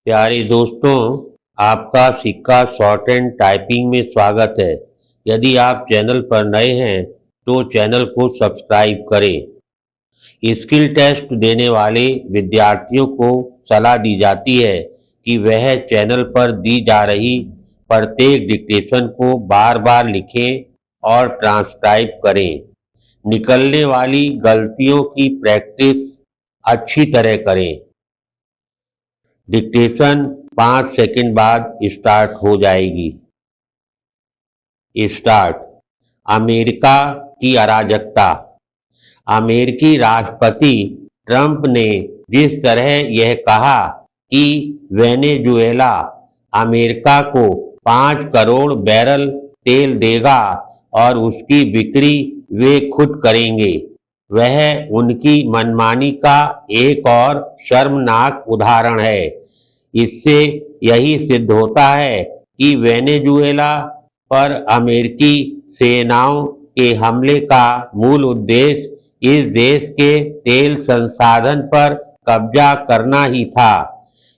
प्यारे दोस्तों, आपका सिक्का शॉर्ट एंड टाइपिंग में स्वागत है। यदि आप चैनल पर नए हैं तो चैनल को सब्सक्राइब करें। स्किल टेस्ट देने वाले विद्यार्थियों को सलाह दी जाती है कि वह चैनल पर दी जा रही प्रत्येक डिक्टेशन को बार बार लिखें और ट्रांसक्राइब करें। निकलने वाली गलतियों की प्रैक्टिस अच्छी तरह करें। डिक्टेशन 5 सेकंड बाद स्टार्ट हो जाएगी। स्टार्ट। अमेरिका की अराजकता। अमेरिकी राष्ट्रपति ट्रंप ने जिस तरह यह कहा कि वेनेजुएला अमेरिका को 5 करोड़ बैरल तेल देगा और उसकी बिक्री वे खुद करेंगे, वह उनकी मनमानी का एक और शर्मनाक उदाहरण है। इससे यही सिद्ध होता है कि वेनेजुएला पर अमेरिकी सेनाओं के हमले का मूल उद्देश्य इस देश के तेल संसाधन पर कब्जा करना ही था।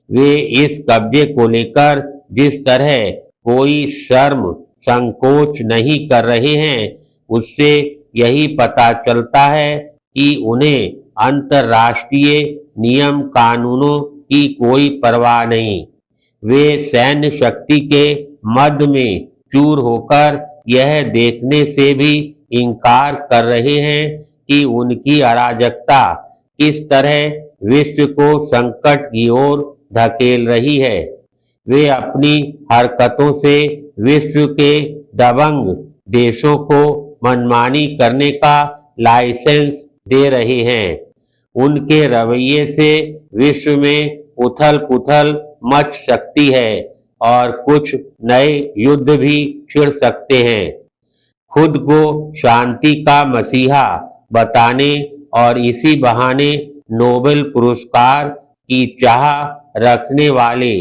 वे इस कब्जे को लेकर जिस तरह कोई शर्म संकोच नहीं कर रहे हैं, उससे यही पता चलता है कि उन्हें अंतर्राष्ट्रीय नियम कानूनों की कोई परवाह नहीं। वे सैन्य शक्ति के मध्य में चूर होकर यह देखने से भी इनकार कर रहे हैं कि उनकी अराजकता किस तरह विश्व को संकट की ओर धकेल रही है। वे अपनी हरकतों से विश्व के दबंग देशों को मनमानी करने का लाइसेंस दे रहे हैं। उनके रवैये से विश्व में उथल पुथल मच सकती है और कुछ नए युद्ध भी छिड़ सकते हैं। खुद को शांति का मसीहा बताने और इसी बहाने नोबेल पुरस्कार की चाह रखने वाले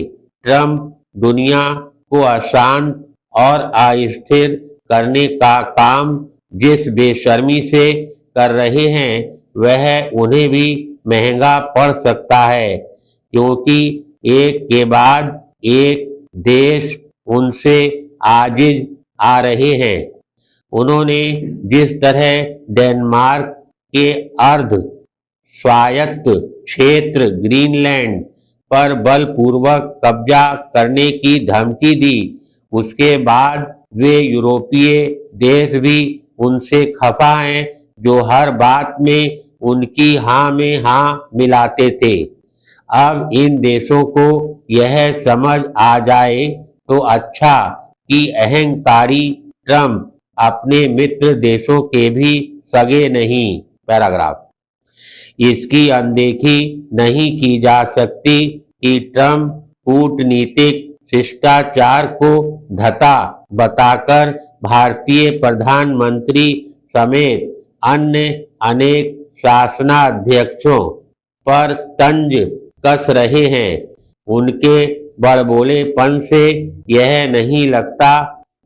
ट्रंप दुनिया को अशांत और अस्थिर करने का काम जिस बेशर्मी से कर रहे हैं, वह उन्हें भी महंगा पड़ सकता है, क्योंकि एक के बाद एक देश उनसे आजिज आ रहे हैं। उन्होंने जिस तरह डेनमार्क के अर्ध स्वायत्त क्षेत्र ग्रीनलैंड पर बलपूर्वक कब्जा करने की धमकी दी, उसके बाद वे यूरोपीय देश भी उनसे खफा हैं, जो हर बात में उनकी हाँ में हाँ मिलाते थे। अब इन देशों को यह समझ आ जाए तो अच्छा कि अहंकारी ट्रंप अपने मित्र देशों के भी सगे नहीं। पैराग्राफ। इसकी अनदेखी नहीं की जा सकती कि ट्रंप कूटनीतिक शिष्टाचार को धता बताकर भारतीय प्रधानमंत्री समेत अन्य अनेक शासनाध्यक्षों पर तंज कस रहे हैं। उनके बड़बोलेपन से यह नहीं लगता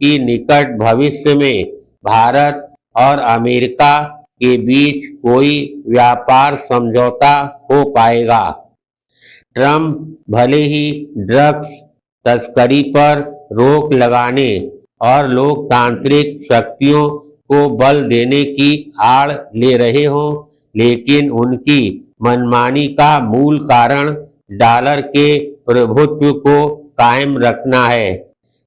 कि निकट भविष्य में भारत और अमेरिका के बीच कोई व्यापार समझौता हो पाएगा। ट्रंप भले ही ड्रग्स तस्करी पर रोक लगाने और लोकतांत्रिक शक्तियों को बल देने की आड़ ले रहे हों, लेकिन उनकी मनमानी का मूल कारण डॉलर के प्रभुत्व को कायम रखना है।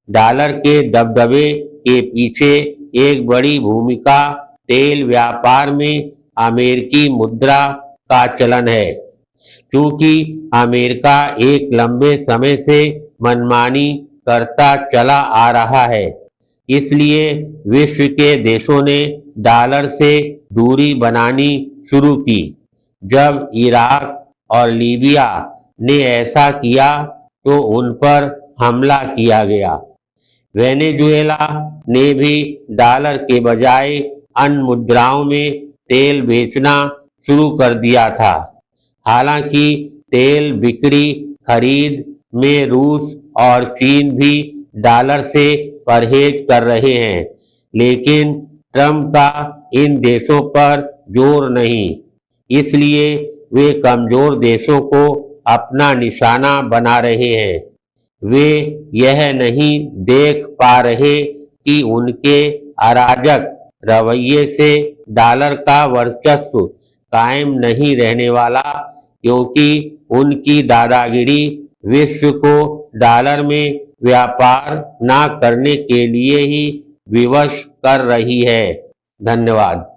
डॉलर के दबदबे के पीछे एक बड़ी भूमिका तेल व्यापार में अमेरिकी मुद्रा का चलन है। क्योंकि अमेरिका एक लंबे समय से मनमानी करता चला आ रहा है, इसलिए विश्व के देशों ने डॉलर से दूरी बनानी शुरू की। जब इराक और लीबिया ने ऐसा किया तो उन पर हमला किया गया। वेनेजुएला ने भी डॉलर के बजाय अन्य मुद्राओं में तेल बेचना शुरू कर दिया था। हालांकि तेल बिक्री खरीद में रूस और चीन भी डॉलर से परहेज कर रहे हैं, लेकिन ट्रंप का इन देशों पर जोर नहीं, इसलिए वे कमजोर देशों को अपना निशाना बना रहे हैं। वे यह नहीं देख पा रहे कि उनके अराजक रवैये से डॉलर का वर्चस्व कायम नहीं रहने वाला, क्योंकि उनकी दादागिरी विश्व को डॉलर में व्यापार न करने के लिए ही विवश कर रही है। धन्यवाद।